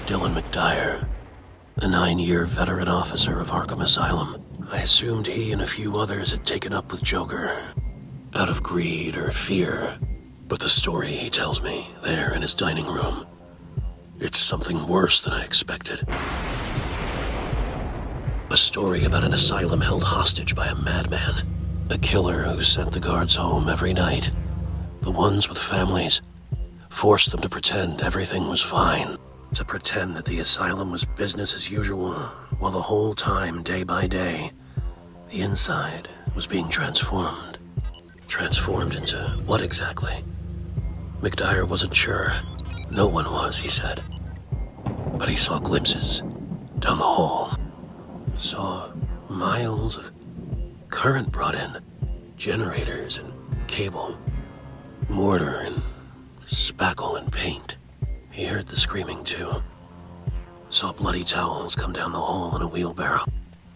Dylan McDyer, a 9-year veteran officer of ARKHAM Asylum. I assumed he and a few others had taken up with Joker, out of greed or fear. But the story he tells me, there in his dining room, it's something worse than I expected. A story about an asylum held hostage by a madman. A killer who sent the guards home every night. The ones with families. Forced them to pretend everything was fine. To pretend that the asylum was business as usual, while the whole time, day by day, the inside was being transformed. Transformed into what exactly? McDyer wasn't sure. No one was, he said. But he saw glimpses down the hall. Saw miles of current brought in. Generators and cable. Mortar and spackle and paint. He heard the screaming too. Saw bloody towels come down the hall in a wheelbarrow.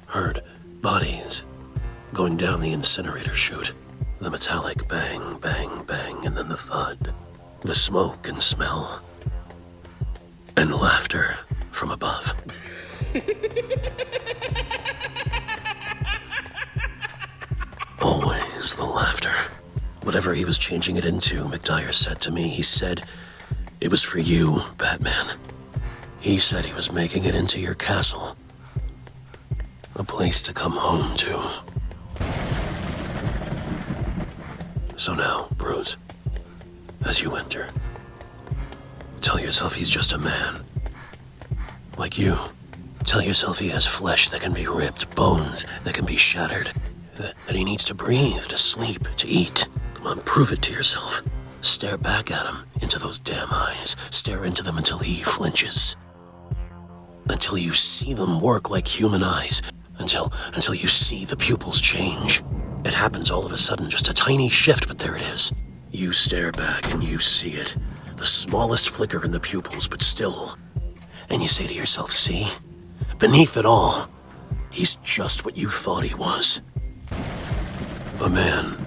Heard bodies going down the incinerator chute. The metallic bang, bang, bang, and then the thud. The smoke and smell. And laughter from above. Always the laughter. Whatever he was changing it into, McDyer said to me, he said, "It was for you, Batman." He said he was making it into your castle. A place to come home to. So now, Bruce, as you enter, tell yourself he's just a man. Like you. Tell yourself he has flesh that can be ripped, bones that can be shattered, that he needs to breathe, to sleep, to eat. Come on, prove it to yourself. Stare back at him, into those damn eyes. Stare into them until he flinches. Until you see them work like human eyes. Until you see the pupils change. It happens all of a sudden, just a tiny shift, but there it is. You stare back and you see it. The smallest flicker in the pupils, but still. And you say to yourself, see? Beneath it all, he's just what you thought he was. A man.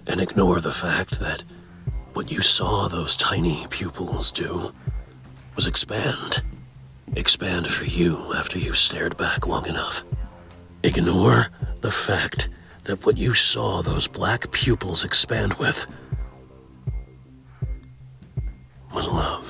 And ignore the fact that what you saw those tiny pupils do was expand. Expand for you after you stared back long enough. Ignore the fact that what you saw those black pupils expand with was love.